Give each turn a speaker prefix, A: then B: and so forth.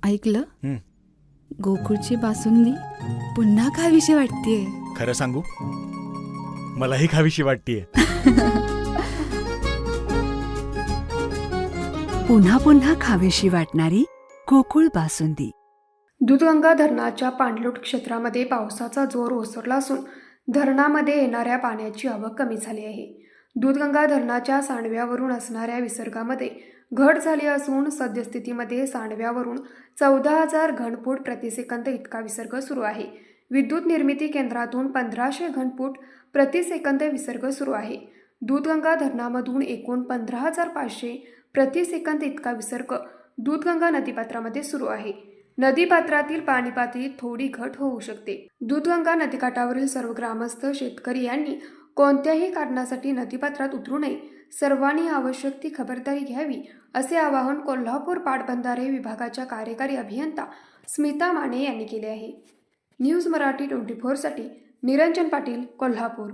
A: ऐकलं?
B: हं.
A: गोकुळची बासुंदी पुन्हा खावीशी वाटतेय.
B: खरं सांगू, मलाही खावीशी वाटतीये.
C: पुन्हा पुन्हा खावीशी वाटणारी गोकुळ बासुंदी.
D: दूधगंगा धरणाच्या पाणलोट क्षेत्रामध्ये पावसाचा जोर ओसरला असून धरणामध्ये येणाऱ्या पाण्याची आवक कमी झाली आहे. दूधगंगा धरणाच्या सांडव्यावरून असणाऱ्या विसर्गामध्ये घट झाली असून सद्यस्थितीमध्ये सांडव्यावरून 14,000 घनफूट प्रतिसेकंद इतका विसर्ग सुरू आहे. विद्युत निर्मिती केंद्रातून 1500 घनफूट प्रतिसेकंद विसर्ग सुरू आहे. दूधगंगा धरणामधून एकूण 15,500 प्रतिसेकंद इतका विसर्ग दूधगंगा नदीपात्रामध्ये सुरू आहे. नदीपात्रातील पाणी पातळीत थोडी घट होऊ शकते. दूधगंगा नदीकाठावरील सर्व ग्रामस्थ शेतकरी यांनी कोणत्याही कारणासाठी नदीपात्रात उतरू नये, सर्वांनी आवश्यक ती खबरदारी घ्यावी, असे आवाहन कोल्हापूर पाटबंधारे विभागाच्या कार्यकारी अभियंता स्मिता माने यांनी केले आहे. न्यूज मराठी 24 साठी निरंजन पाटील, कोल्हापूर.